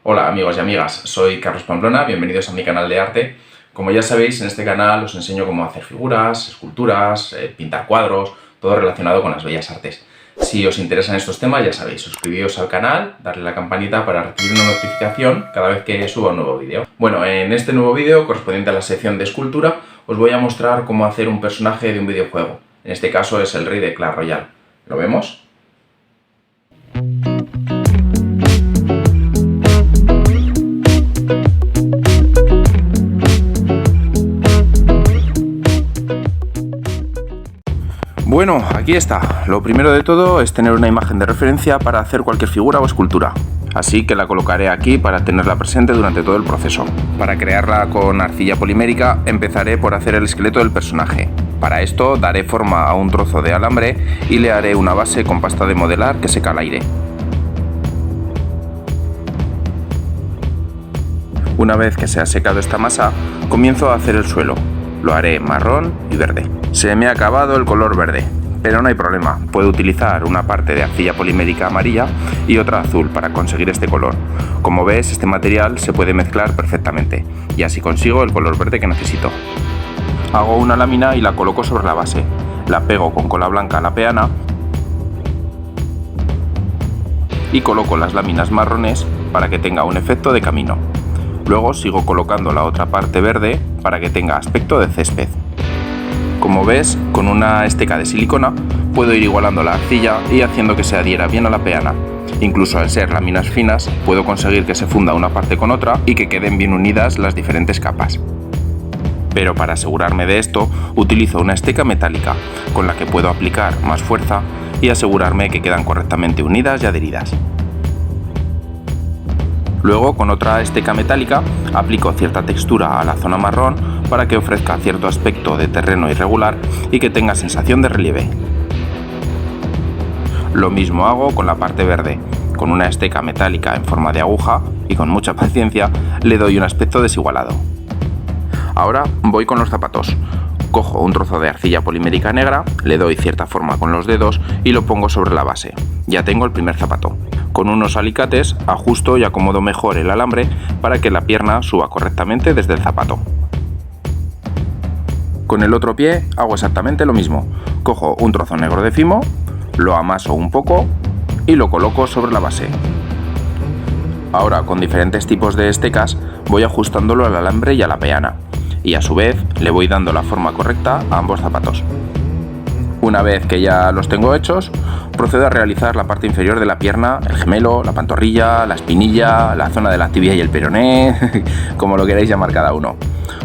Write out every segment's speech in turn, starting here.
Hola amigos y amigas, soy Carlos Pamplona, bienvenidos a mi canal de arte. Como ya sabéis, en este canal os enseño cómo hacer figuras, esculturas, pintar cuadros, todo relacionado con las bellas artes. Si os interesan estos temas, ya sabéis, suscribíos al canal, darle a la campanita para recibir una notificación cada vez que suba un nuevo vídeo. Bueno, en este nuevo vídeo, correspondiente a la sección de escultura, os voy a mostrar cómo hacer un personaje de un videojuego. En este caso es el rey de Clash Royale. ¿Lo vemos? Bueno, aquí está. Lo primero de todo es tener una imagen de referencia para hacer cualquier figura o escultura. Así que la colocaré aquí para tenerla presente durante todo el proceso. Para crearla con arcilla polimérica empezaré por hacer el esqueleto del personaje. Para esto daré forma a un trozo de alambre y le haré una base con pasta de modelar que seca al aire. Una vez que se ha secado esta masa, comienzo a hacer el suelo. Lo haré marrón y verde. Se me ha acabado el color verde, pero no hay problema, puedo utilizar una parte de arcilla polimérica amarilla y otra azul para conseguir este color. Como ves, este material se puede mezclar perfectamente y así consigo el color verde que necesito. Hago una lámina y la coloco sobre la base, la pego con cola blanca a la peana y coloco las láminas marrones para que tenga un efecto de camino. Luego sigo colocando la otra parte verde para que tenga aspecto de césped. Como ves, con una esteca de silicona puedo ir igualando la arcilla y haciendo que se adhiera bien a la peana. Incluso al ser láminas finas, puedo conseguir que se funda una parte con otra y que queden bien unidas las diferentes capas. Pero para asegurarme de esto, utilizo una esteca metálica, con la que puedo aplicar más fuerza y asegurarme que quedan correctamente unidas y adheridas. Luego, con otra esteca metálica, aplico cierta textura a la zona marrón para que ofrezca cierto aspecto de terreno irregular y que tenga sensación de relieve. Lo mismo hago con la parte verde. Con una esteca metálica en forma de aguja y con mucha paciencia le doy un aspecto desigualado. Ahora voy con los zapatos. Cojo un trozo de arcilla polimérica negra, le doy cierta forma con los dedos y lo pongo sobre la base. Ya tengo el primer zapato. Con unos alicates ajusto y acomodo mejor el alambre para que la pierna suba correctamente desde el zapato. Con el otro pie hago exactamente lo mismo. Cojo un trozo negro de fimo, lo amaso un poco y lo coloco sobre la base. Ahora, con diferentes tipos de estecas voy ajustándolo al alambre y a la peana, y a su vez le voy dando la forma correcta a ambos zapatos. Una vez que ya los tengo hechos, procedo a realizar la parte inferior de la pierna, el gemelo, la pantorrilla, la espinilla, la zona de la tibia y el peroné, como lo queráis llamar cada uno.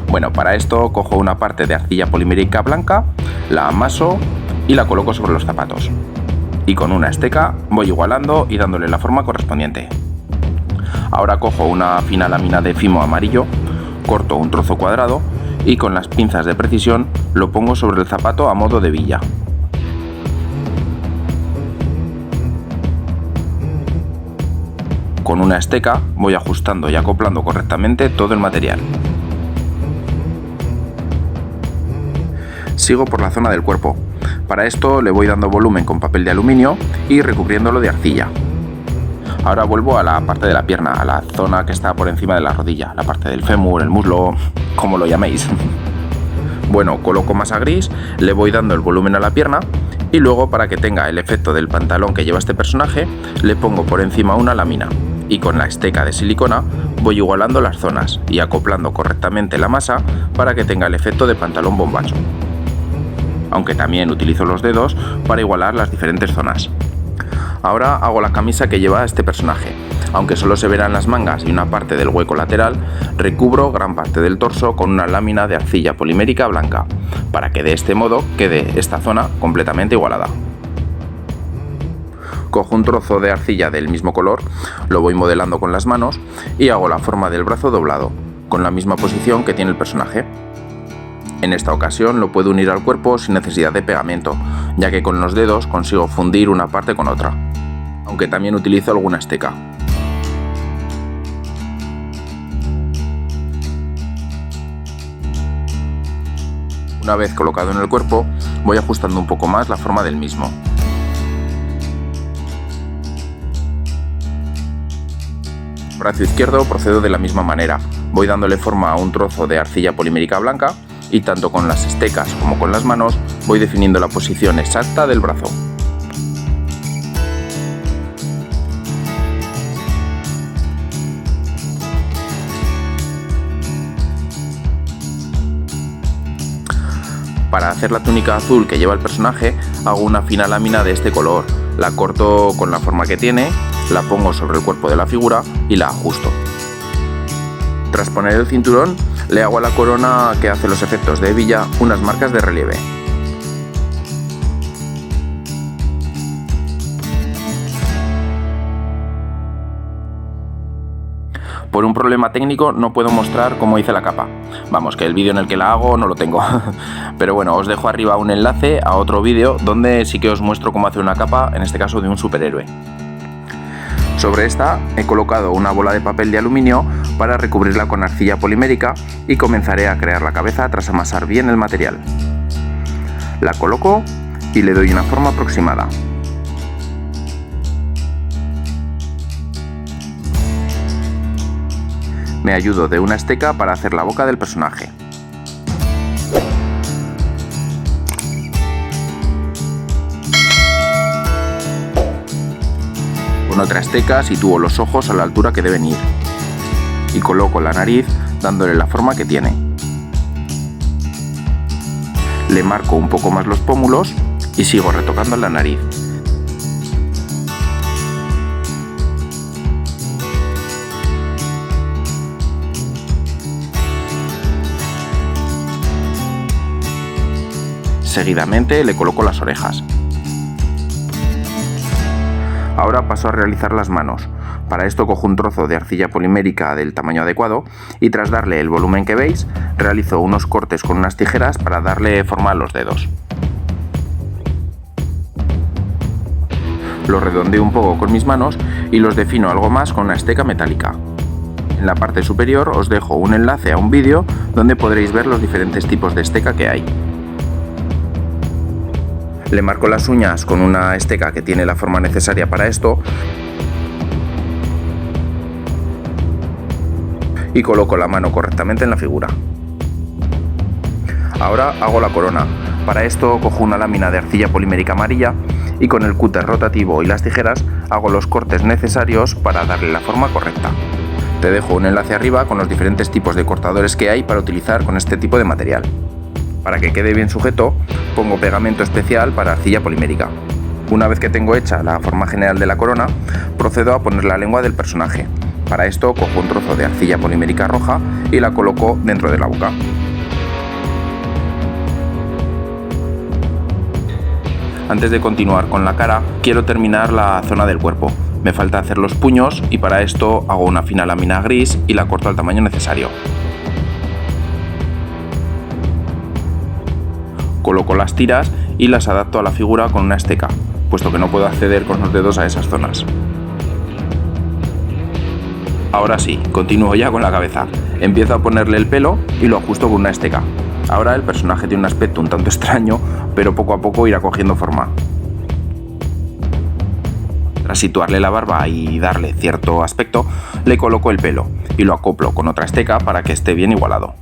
Bueno, para esto cojo una parte de arcilla polimérica blanca, la amaso y la coloco sobre los zapatos. Y con una esteca voy igualando y dándole la forma correspondiente. Ahora cojo una fina lámina de fimo amarillo, corto un trozo cuadrado y con las pinzas de precisión lo pongo sobre el zapato a modo de villa. Con una esteca voy ajustando y acoplando correctamente todo el material. Sigo por la zona del cuerpo. Para esto le voy dando volumen con papel de aluminio y recubriéndolo de arcilla. Ahora vuelvo a la parte de la pierna, a la zona que está por encima de la rodilla, la parte del fémur, el muslo, como lo llaméis. Bueno, coloco masa gris, le voy dando el volumen a la pierna y luego, para que tenga el efecto del pantalón que lleva este personaje, le pongo por encima una lámina y con la esteca de silicona voy igualando las zonas y acoplando correctamente la masa para que tenga el efecto de pantalón bombacho. Aunque también utilizo los dedos para igualar las diferentes zonas. Ahora hago la camisa que lleva este personaje. Aunque solo se verán las mangas y una parte del hueco lateral, recubro gran parte del torso con una lámina de arcilla polimérica blanca, para que de este modo quede esta zona completamente igualada. Cojo un trozo de arcilla del mismo color, lo voy modelando con las manos y hago la forma del brazo doblado, con la misma posición que tiene el personaje. En esta ocasión lo puedo unir al cuerpo sin necesidad de pegamento, ya que con los dedos consigo fundir una parte con otra, aunque también utilizo alguna esteca. Una vez colocado en el cuerpo, voy ajustando un poco más la forma del mismo. Brazo izquierdo procedo de la misma manera. Voy dándole forma a un trozo de arcilla polimérica blanca y tanto con las estecas como con las manos voy definiendo la posición exacta del brazo. Para hacer la túnica azul que lleva el personaje, hago una fina lámina de este color, la corto con la forma que tiene, la pongo sobre el cuerpo de la figura y la ajusto. Tras poner el cinturón, le hago a la corona que hace los efectos de hebilla unas marcas de relieve. Por un problema técnico no puedo mostrar cómo hice la capa. Vamos, que el vídeo en el que la hago no lo tengo. Pero bueno, os dejo arriba un enlace a otro vídeo donde sí que os muestro cómo hacer una capa, en este caso de un superhéroe. Sobre esta he colocado una bola de papel de aluminio para recubrirla con arcilla polimérica y comenzaré a crear la cabeza tras amasar bien el material. La coloco y le doy una forma aproximada. Me ayudo de una esteca para hacer la boca del personaje. Con otra esteca sitúo los ojos a la altura que deben ir y coloco la nariz dándole la forma que tiene. Le marco un poco más los pómulos y sigo retocando la nariz. Seguidamente le coloco las orejas. Ahora paso a realizar las manos. Para esto cojo un trozo de arcilla polimérica del tamaño adecuado y tras darle el volumen que veis, realizo unos cortes con unas tijeras para darle forma a los dedos. Los redondeo un poco con mis manos y los defino algo más con una esteca metálica. En la parte superior os dejo un enlace a un vídeo donde podréis ver los diferentes tipos de esteca que hay. Le marco las uñas con una esteca que tiene la forma necesaria para esto y coloco la mano correctamente en la figura. Ahora hago la corona. Para esto cojo una lámina de arcilla polimérica amarilla y con el cúter rotativo y las tijeras hago los cortes necesarios para darle la forma correcta. Te dejo un enlace arriba con los diferentes tipos de cortadores que hay para utilizar con este tipo de material. Para que quede bien sujeto, pongo pegamento especial para arcilla polimérica. Una vez que tengo hecha la forma general de la corona, procedo a poner la lengua del personaje. Para esto cojo un trozo de arcilla polimérica roja y la coloco dentro de la boca. Antes de continuar con la cara, quiero terminar la zona del cuerpo. Me falta hacer los puños y para esto hago una fina lámina gris y la corto al tamaño necesario. Coloco las tiras y las adapto a la figura con una esteca, puesto que no puedo acceder con los dedos a esas zonas. Ahora sí, continúo ya con la cabeza. Empiezo a ponerle el pelo y lo ajusto con una esteca. Ahora el personaje tiene un aspecto un tanto extraño, pero poco a poco irá cogiendo forma. Tras situarle la barba y darle cierto aspecto, le coloco el pelo y lo acoplo con otra esteca para que esté bien igualado.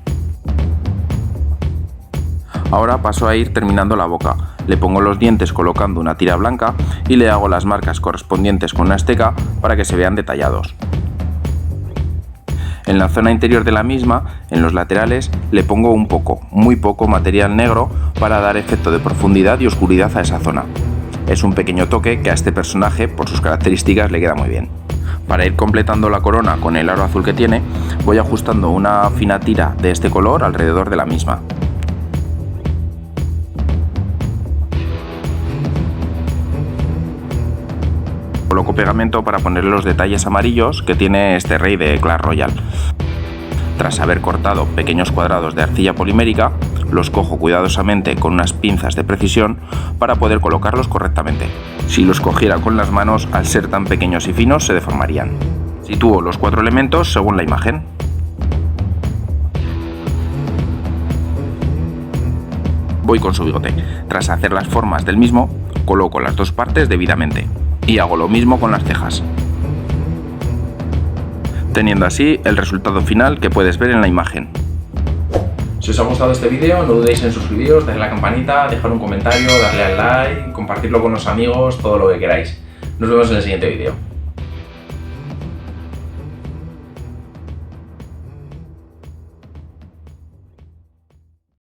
Ahora paso a ir terminando la boca. Le pongo los dientes colocando una tira blanca y le hago las marcas correspondientes con una esteca para que se vean detallados. En la zona interior de la misma, en los laterales, le pongo un poco, muy poco material negro para dar efecto de profundidad y oscuridad a esa zona. Es un pequeño toque que a este personaje, por sus características, le queda muy bien. Para ir completando la corona con el aro azul que tiene, voy ajustando una fina tira de este color alrededor de la misma. Coloco pegamento para ponerle los detalles amarillos que tiene este rey de Clash Royale. Tras haber cortado pequeños cuadrados de arcilla polimérica, los cojo cuidadosamente con unas pinzas de precisión para poder colocarlos correctamente. Si los cogiera con las manos, al ser tan pequeños y finos, se deformarían. Sitúo los 4 elementos según la imagen. Voy con su bigote. Tras hacer las formas del mismo, coloco las dos partes debidamente. Y hago lo mismo con las cejas. teniendo así el resultado final que puedes ver en la imagen. Si os ha gustado este vídeo, no dudéis en suscribiros, darle a la campanita, dejar un comentario, darle al like, compartirlo con los amigos, todo lo que queráis. Nos vemos en el siguiente vídeo.